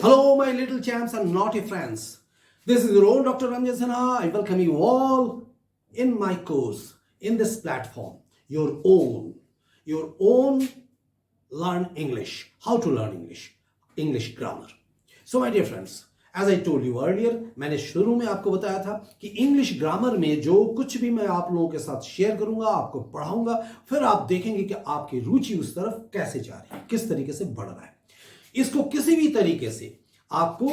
Hello, my little champs and naughty friends. This is your own Dr. Ranjan Sinha. I welcome you all in my course, in this platform. Your own learn English. How to learn English grammar. So, my dear friends, as I told you earlier, मैंने शुरू में आपको बताया था कि English grammar में जो कुछ भी मैं आप लोगों के साथ शेयर करूंगा, आपको पढ़ाऊंगा, फिर आप देखेंगे कि आपकी रुचि उस तरफ कैसे जा रही है, किस तरीके से बढ़ रहा है। इसको किसी भी तरीके से आपको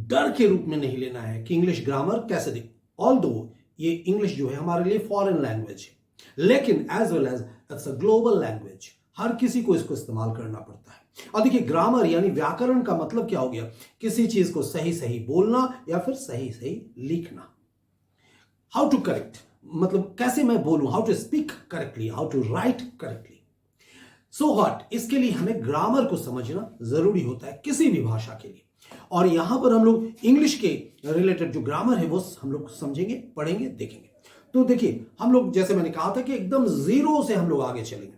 डर के रूप में नहीं लेना है कि इंग्लिश ग्रामर कैसे दे। ऑल्दो ये इंग्लिश जो है हमारे लिए फॉरेन लैंग्वेज है, लेकिन as well as it's a global language, हर किसी को इसको इस्तेमाल करना पड़ता है। और देखिए, ग्रामर यानी व्याकरण का मतलब क्या हो गया? किसी चीज को सही सही बोलना या फिर सही सही लिखना। हाउ टू करेक्ट, मतलब कैसे मैं बोलूं, how to speak correctly, how to write correctly. So what, इसके लिए हमें ग्रामर को समझना जरूरी होता है किसी भी भाषा के लिए। और यहां पर हम लोग इंग्लिश के रिलेटेड जो ग्रामर है वो हम लोग समझेंगे, पढ़ेंगे, देखेंगे। तो देखिए, हम लोग जैसे मैंने कहा था कि एकदम जीरो से हम लोग आगे चलेंगे,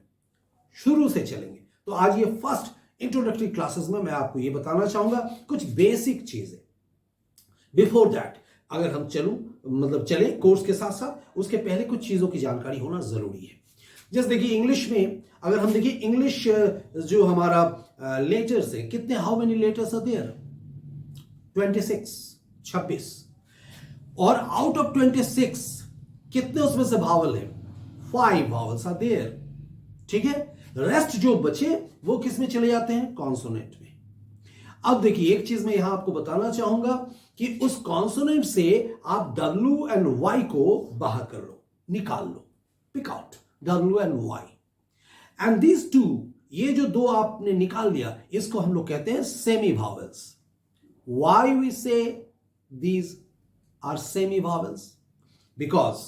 शुरू से चलेंगे। तो आज ये फर्स्ट इंट्रोडक्टरी क्लासेस में मैं आपको ये बताना चाहूंगा कुछ बेसिक चीजें। बिफोर दैट, अगर हम चले कोर्स के साथ साथ, उसके पहले कुछ चीजों की जानकारी होना जरूरी है। जैसे देखिए, इंग्लिश में अगर हम देखिए, इंग्लिश जो हमारा लेटर्स है, कितने, how many letters are there? 26। और आउट ऑफ 26 कितने उसमें से भावल है? 5 भावल्स आर देयर। ठीक है, रेस्ट जो बचे वो किस में चले जाते हैं? कॉन्सोनेंट में। अब देखिए, एक चीज मैं यहां आपको बताना चाहूंगा कि उस कॉन्सोनेंट से आप W एंड Y को बाहर कर लो, निकाल लो, pick out W and Y। And these two, ये जो दो आपने निकाल लिया, इसको हम लोग कहते हैं semi भावल्स। Why we say these are semi vowels? Because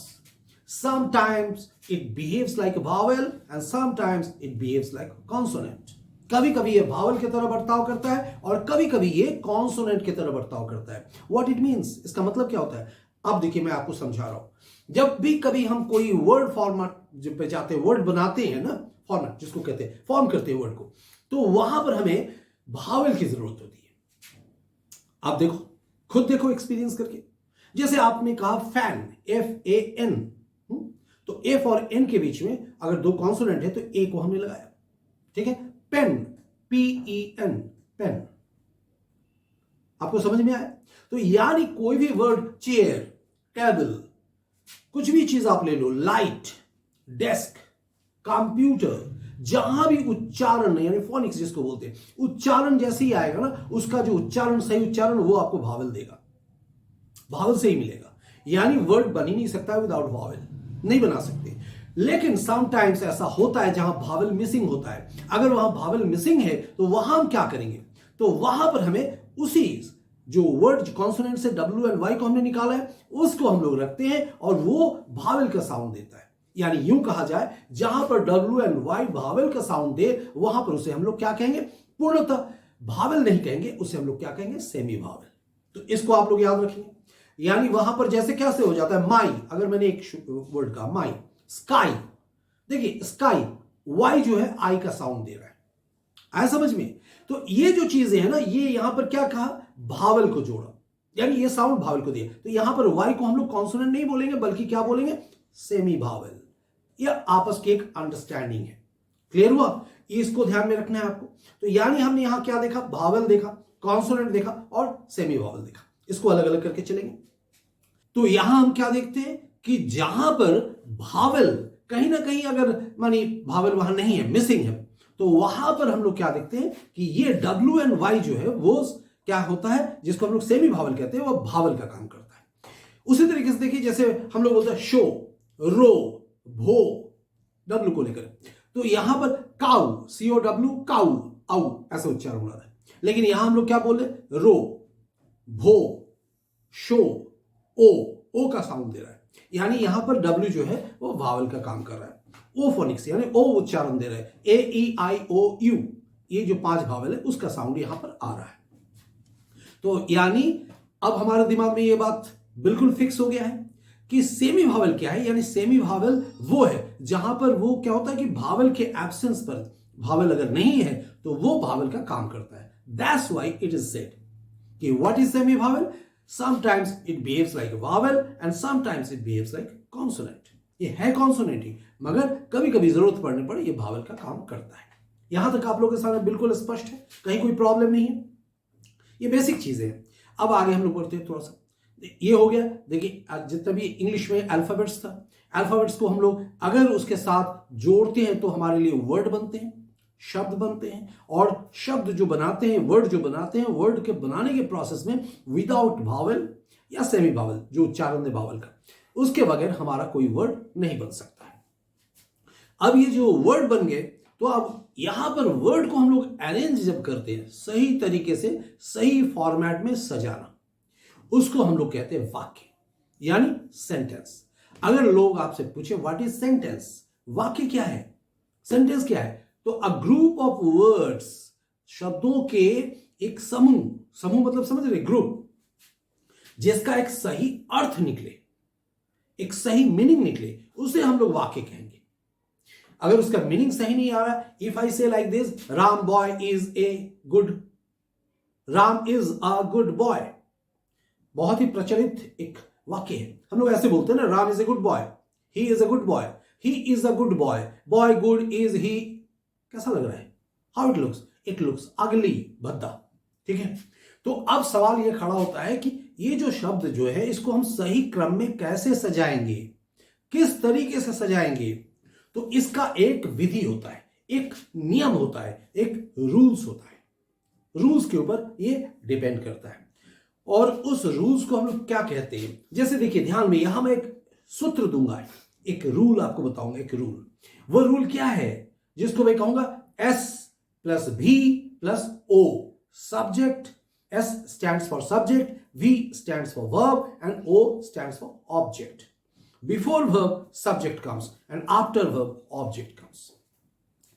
sometimes it behaves like a vowel and sometimes it behaves like a consonant. कभी कभी ये भावल की तरह बर्ताव करता है और कभी कभी ये कॉन्सोनेंट की तरह बर्ताव करता है। What it means, इसका मतलब क्या होता है? अब देखिए, मैं आपको समझा रहा हूं। जब भी कभी हम कोई वर्ड फॉर्मेट पे जाते हैं, वर्ड बनाते हैं ना, फॉर्मेट जिसको कहते हैं, फॉर्म करते हैं वर्ड को, तो वहां पर हमें भावल की जरूरत होती है। आप देखो, खुद देखो एक्सपीरियंस करके। जैसे आपने कहा फैन, FAN, तो F और N के बीच में अगर दो कॉन्सोनेंट है तो A को हमने लगाया। ठीक है, पेन, PEN, पेन। आपको समझ में आया? तो यानी कोई भी वर्ड, चेयर, टेबल, कुछ भी चीज आप ले लो, लाइट, डेस्क, कंप्यूटर, जहां भी उच्चारण यानी फोनिक्स जिसको बोलते हैं, उच्चारण जैसे ही आएगा ना, उसका जो उच्चारण, सही उच्चारण, वो आपको भावल देगा, भावल से ही मिलेगा। यानी वर्ड बन ही नहीं सकता विदाउट भावल, नहीं बना सकते। लेकिन समटाइम्स ऐसा होता है जहां भावल मिसिंग होता है। अगर वहां भावल मिसिंग है तो वहां हम क्या करेंगे? तो वहां पर हमें उसी जो वर्ड कॉन्सोनेंट से W एंड Y को हमने निकाला है, उसको हम लोग रखते हैं और वो भावल का साउंड देता है। यानी यूं कहा जाए, जहां पर W एंड Y भावल का साउंड दे, वहां पर उसे हम लोग क्या कहेंगे? पूर्णतः भावल नहीं कहेंगे, उसे हम लोग क्या कहेंगे? सेमी भावल। तो इसको आप लोग याद रखेंगे। यानी वहां पर जैसे कैसे हो जाता है, माई, अगर मैंने एक वर्ड कहा माई, स्काई, देखिए स्काई, Y जो है I का साउंड दे रहा है, आया समझ में? तो ये जो चीजें हैं ना, ये यहां पर क्या कहा? भावल को जोड़ा, यानी ये साउंड भावल को दिया। तो यहां पर Y को हम लोग कॉन्सोनेंट नहीं बोलेंगे, बल्कि क्या बोलेंगे? सेमी भावल। यह आपस की एक अंडरस्टैंडिंग है। क्लियर हुआ? इसको ध्यान में रखना है आपको। तो यानी हमने यहां क्या देखा? भावल देखा, कॉन्सोनेंट देखा और सेमी भावल देखा। इसको अलग अलग करके चलेंगे। तो यहां हम क्या देखते हैं कि जहां पर भावल कहीं ना कहीं, अगर मानी भावल वहां नहीं है, मिसिंग है, तो वहां पर हम लोग क्या देखते हैं कि ये W एंड Y जो है वो क्या होता है, जिसको हम लोग सेमी भावल कहते हैं, वो भावल का काम करता है। उसी तरीके से देखिए, जैसे हम लोग बोलते हैं शो, रो, भो, W को लेकर, तो यहां पर काउ, COW, काउ, आउ, ऐसा उच्चारण हो रहा है। लेकिन यहां हम लोग क्या बोल रहे? रो, भो, शो, ओ का साउंड दे रहा है। यानी यहां पर W जो है वो भावल का काम कर रहा है। ओ फोनिक्स यानी ओ उच्चारण दे रहा है। AEIOU, ये जो 5 भावल है उसका साउंड यहां पर आ रहा है। तो यानी अब हमारे दिमाग में ये बात बिल्कुल फिक्स हो गया है कि सेमी भावल क्या है। यानी सेमी भावल वो है जहां पर वो क्या होता है कि भावल के एब्सेंस पर, भावल अगर नहीं है तो वो भावल का काम करता है। That's why it is said कि what is semi vowel, sometimes it behaves like vowel and sometimes it behaves like consonant. ये है कॉन्सोनेंट ही, मगर कभी कभी जरूरत पड़ने पर ये वावल का काम करता है। यहां तक आप लोगों के सामने बिल्कुल स्पष्ट है, कहीं कोई प्रॉब्लम नहीं है। ये बेसिक चीजें हैं। अब आगे हम लोग बढ़ते हैं थोड़ा सा। ये हो गया, देखिए जितना भी इंग्लिश में अल्फाबेट्स था, अल्फाबेट्स को हम लोग अगर उसके साथ जोड़ते हैं तो हमारे लिए वर्ड बनते हैं, शब्द बनते हैं। और शब्द जो बनाते हैं, वर्ड जो बनाते हैं, वर्ड के बनाने के प्रोसेस में विदाउट वावल या सेमी वावल, जो उच्चारण है वावल का, उसके बगैर हमारा कोई वर्ड नहीं बन सकता है। अब ये जो वर्ड बन गए, तो अब यहां पर वर्ड को हम लोग अरेंज जब करते हैं सही तरीके से, सही फॉर्मेट में सजाना, उसको हम लोग कहते हैं वाक्य, यानी सेंटेंस। अगर लोग आपसे पूछे व्हाट इज सेंटेंस, वाक्य क्या है, सेंटेंस क्या है, तो अ ग्रुप ऑफ वर्ड्स, शब्दों के एक समूह, समूह मतलब समझ रहे, ग्रुप, जिसका एक सही अर्थ निकले, एक सही मीनिंग निकले, उसे हम लोग वाक्य कहेंगे। अगर उसका मीनिंग सही नहीं आ रहा, इफ आई से like this, Ram boy is a good, Ram is a good boy, बहुत ही प्रचलित एक वाक्य है। हम लोग ऐसे बोलते हैं ना, Ram is a good boy, he is a good boy, he is a good boy, boy good is he. कैसा लग रहा है, हाउ इट लुक्स अगली, भद्दा, ठीक है। तो अब सवाल यह खड़ा होता है कि ये जो शब्द जो है, इसको हम सही क्रम में कैसे सजाएंगे, किस तरीके से सजाएंगे। तो इसका एक विधि होता है, एक नियम होता है, एक रूल्स होता है। रूल्स के ऊपर ये डिपेंड करता है। और उस रूल्स को हम लोग क्या कहते हैं, जैसे देखिए ध्यान में, यहां मैं एक सूत्र दूंगा, एक रूल आपको बताऊंगा, एक रूल। वो रूल क्या है, जिसको मैं कहूंगा S plus V plus O, subject. S stands for subject, V stands for verb, and O stands for object. Before verb, subject comes, and after verb, object comes.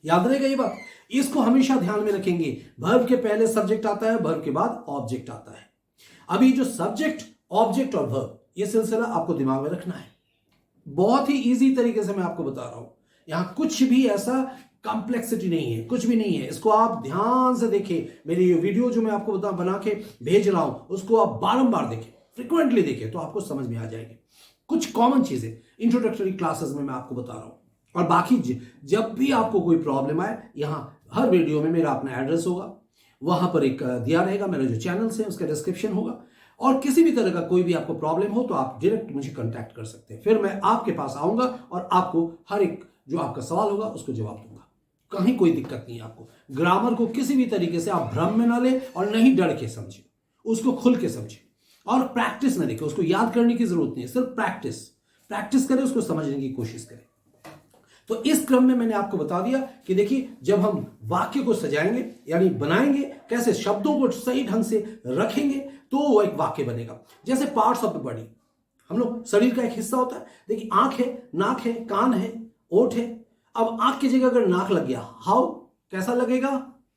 याद रहेगा ये बात, इसको हमेशा ध्यान में रखेंगे। verb के पहले subject आता है, verb के बाद object आता है। अभी जो सब्जेक्ट, ऑब्जेक्ट और वर्ब, ये सिलसिला आपको दिमाग में रखना है। बहुत ही इजी तरीके से मैं आपको बता रहा हूं, यहां कुछ भी ऐसा कॉम्प्लेक्सिटी नहीं है, कुछ भी नहीं है। इसको आप ध्यान से देखें, मेरी ये वीडियो जो मैं आपको बना के भेज रहा हूं, उसको आप बारंबार देखें, फ्रिक्वेंटली देखें, तो आपको समझ में आ जाएगी। कुछ कॉमन चीजें इंट्रोडक्टरी क्लासेस में मैं आपको बता रहा हूं। और बाकी जब भी आपको कोई प्रॉब्लम आए, यहां हर वीडियो में मेरा अपना एड्रेस होगा, वहां पर एक दिया रहेगा, मेरे जो चैनल्स हैं उसका डिस्क्रिप्शन होगा। और किसी भी तरह का कोई भी आपको प्रॉब्लम हो तो आप डायरेक्ट मुझे कांटेक्ट कर सकते हैं, फिर मैं आपके पास आऊंगा और आपको हर एक जो आपका सवाल होगा उसको जवाब दूंगा। कहीं कोई दिक्कत नहीं है आपको। ग्रामर को किसी भी तरीके से आप भ्रम में ना ले और नहीं डर के समझे, उसको खुल के समझे और प्रैक्टिस में देखें। उसको याद करने की जरूरत नहीं है, सिर्फ प्रैक्टिस करें, उसको समझने की कोशिश करें। तो इस क्रम में मैंने आपको बता दिया कि देखिए, जब हम वाक्य को सजाएंगे यानी बनाएंगे, कैसे शब्दों को सही ढंग से रखेंगे तो वो एक वाक्य बनेगा। जैसे पार्ट्स ऑफ द बॉडी, हम लोग शरीर का एक हिस्सा होता है। देखिए, आंख है, नाक है, कान है, ओठ है। अब आंख की जगह अगर नाक लग गया, हाउ, कैसा लगेगा,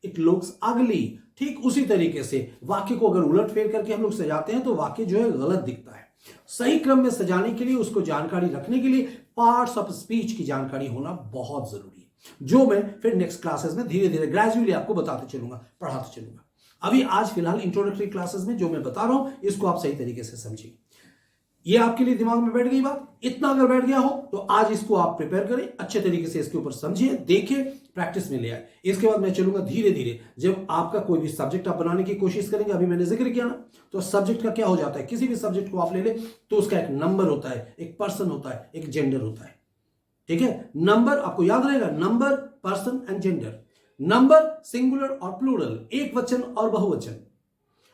इट लुक्स अगली। ठीक उसी तरीके से वाक्य को अगर उलट फेर करके हम लोग सजाते हैं तो वाक्य जो है गलत दिखता है। सही क्रम में सजाने के लिए, उसको जानकारी रखने के लिए पार्ट्स ऑफ स्पीच की जानकारी होना बहुत जरूरी है, जो मैं फिर नेक्स्ट क्लासेस में धीरे धीरे ग्रेजुअली आपको बताते चलूंगा, पढ़ाते चलूंगा। अभी आज फिलहाल इंट्रोडक्टरी क्लासेस में जो मैं बता रहा हूं, इसको आप सही तरीके से समझिए। ये आपके लिए दिमाग में बैठ गई बात, इतना अगर बैठ गया हो तो आज इसको आप प्रिपेयर करें, अच्छे तरीके से इसके ऊपर समझिए, देखें, प्रैक्टिस में ले आए। इसके बाद मैं चलूंगा धीरे धीरे, जब आपका कोई भी सब्जेक्ट आप बनाने की कोशिश करेंगे, अभी मैंने जिक्र किया ना, तो सब्जेक्ट का क्या हो जाता है, किसी भी सब्जेक्ट को आप ले ले तो उसका एक नंबर होता है, एक पर्सन होता है, एक जेंडर होता है। ठीक है, नंबर आपको याद रहेगा, number, person and gender. Number singular और प्लूरल, एक वचन और बहुवचन।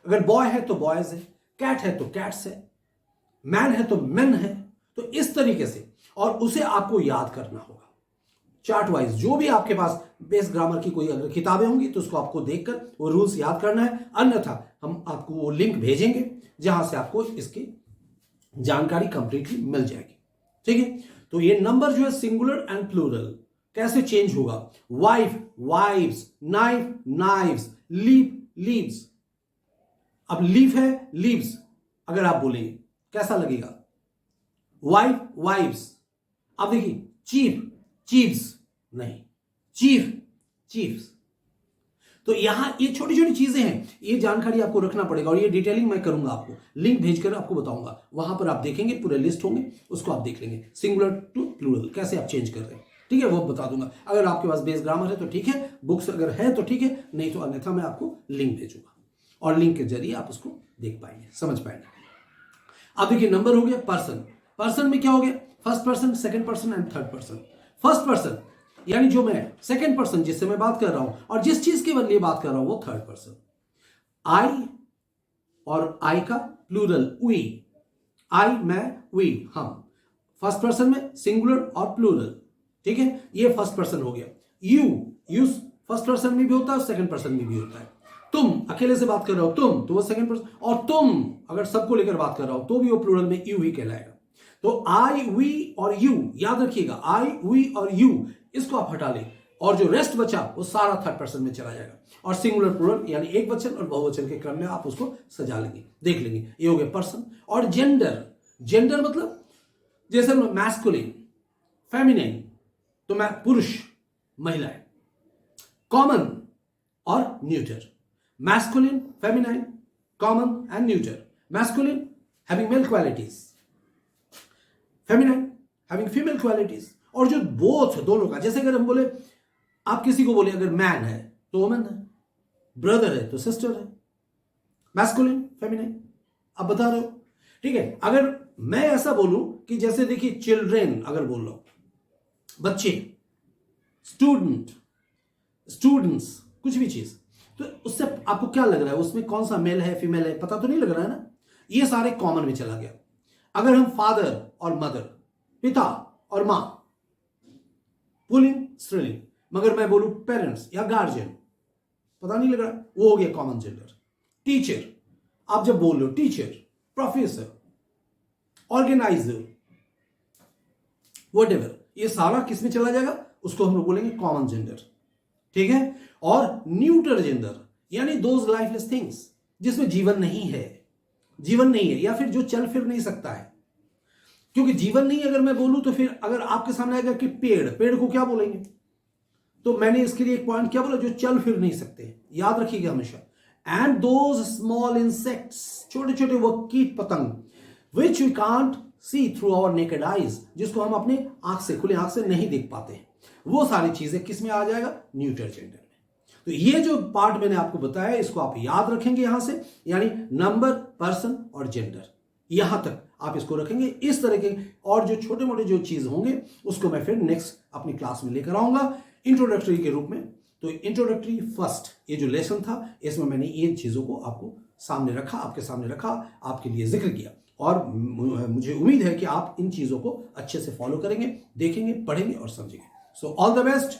अगर बॉय है तो बॉयज है, कैट है तो कैट्स है, मैन है तो मेन है। तो इस तरीके से, और उसे आपको याद करना होगा चार्ट वाइज। जो भी आपके पास बेस ग्रामर की कोई अगर किताबें होंगी तो उसको आपको देखकर वो रूल्स याद करना है, अन्यथा हम आपको वो लिंक भेजेंगे जहां से आपको इसकी जानकारी कंप्लीटली मिल जाएगी। ठीक है, तो ये नंबर जो है सिंगुलर एंड प्लूरल कैसे चेंज होगा, wife wives, knife knives, leap leaves. अब लीफ है लीव्स, अगर आप बोलेंगे कैसा लगेगा, वाइफ वाइव्स। अब देखिए, चीफ चीफ्स नहीं, चीफ चीफ्स। तो यहां ये छोटी छोटी चीजें हैं, ये जानकारी आपको रखना पड़ेगा और ये डिटेलिंग मैं करूंगा, आपको लिंक भेजकर आपको बताऊंगा। वहां पर आप देखेंगे पूरे लिस्ट होंगे, उसको आप देख लेंगे, सिंगुलर टू प्लूरल कैसे आप चेंज कर रहे हैं, ठीक है, वो बता दूंगा। अगर आपके पास बेस ग्रामर है तो ठीक है, बुक्स अगर है तो ठीक है, नहीं तो अन्यथा मैं आपको लिंक भेजूंगा और लिंक के जरिए आप उसको देख पाएंगे, समझ पाएंगे। अब देखिए नंबर हो गया पर्सन। पर्सन में क्या हो गया, first person, second person and third person. First person यानी जो मैं, सेकंड पर्सन जिससे मैं बात कर रहा हूं और जिस चीज के लिए बात कर रहा हूं वो थर्ड पर्सन। आई और आई का प्लूरल वी, आई मैं वी हम, फर्स्ट पर्सन में सिंगुलर और प्लूरल, ठीक है, ये फर्स्ट पर्सन हो गया। यू फर्स्ट पर्सन में भी होता है, सेकंड पर्सन में भी होता है। तुम अकेले से बात कर रहे हो तुम, तो वो सेकंड पर्सन, और तुम अगर सबको लेकर बात कर रहा हो तो भी वो प्लूरल में यू ही कहलाएगा। तो आई वी और यू, याद रखिएगा, आई वी और यू, इसको आप हटा लें और जो रेस्ट बचा वो सारा थर्ड पर्सन में चला जाएगा और सिंगुलर प्लूरल यानी एक वचन और बहुवचन के क्रम में आप उसको सजा लेंगे, देख लेंगे। ये हो गया पर्सन। और जेंडर, जेंडर मतलब जैसे मैस्कुलिन, फेमिनिन, तो मैं पुरुष, महिला है। कॉमन और neuter, masculine, feminine, common and neuter. Masculine having male qualities, feminine having female qualities. और जो बोथ दोनों का, जैसे अगर हम बोले, आप किसी को बोले अगर मैन है तो वुमन है, ब्रदर है तो सिस्टर है, मैस्कुलिन फेमिनाइन आप बता रहे हो, ठीक है। अगर मैं ऐसा बोलूं कि जैसे देखिए चिल्ड्रेन अगर बोल रहा हूं, बच्चे, स्टूडेंट, स्टूडेंट्स, कुछ भी चीज, तो उससे आपको क्या लग रहा है, उसमें कौन सा मेल है फीमेल है, पता तो नहीं लग रहा है ना, ये सारे कॉमन में चला गया। अगर हम फादर और मदर, पिता और मां, पुल्लिंग स्त्रीलिंग, मगर मैं बोलूं पेरेंट्स या गार्जियन, पता नहीं लग रहा, वो हो गया कॉमन जेंडर। टीचर, आप जब बोल रहे हो टीचर, प्रोफेसर, ऑर्गेनाइजर, व्हाटएवर, ये सारा किस में चला जाएगा, उसको हम लोग बोलेंगे कॉमन जेंडर, ठीक है। और न्यूटर जेंडर यानी दोज लाइफलेस थिंग्स, जिसमें जीवन नहीं है, जीवन नहीं है या फिर जो चल फिर नहीं सकता है। क्योंकि जीवन नहीं अगर मैं बोलूं तो फिर अगर आपके सामने आएगा कि पेड़, पेड़ को क्या बोलेंगे, तो मैंने इसके लिए एक पॉइंट क्या बोला, जो चल फिर नहीं सकते, याद रखिएगा हमेशा। एंड दोज स्मॉल इंसेक्ट्स, छोटे छोटे वो कीट पतंग, which we can't see through our naked eyes, जिसको हम अपने आंख से, खुले आंख से नहीं देख पाते हैं, वो सारी चीजें किस में आ जाएगा, न्यूटर जेंडर में। तो ये जो पार्ट मैंने आपको बताया इसको आप याद रखेंगे यहां से, यानी नंबर, पर्सन और जेंडर, यहां तक आप इसको रखेंगे इस तरह के। और जो छोटे मोटे जो चीज होंगे उसको मैं फिर नेक्स्ट अपनी क्लास में लेकर आऊंगा इंट्रोडक्टरी के रूप में। तो इंट्रोडक्टरी फर्स्ट ये जो लेसन था इसमें मैंने इन चीजों को आपको सामने रखा, आपके सामने रखा, आपके लिए जिक्र किया और मुझे उम्मीद है कि आप इन चीजों को अच्छे से फॉलो करेंगे, देखेंगे, पढ़ेंगे और समझेंगे। So all the best.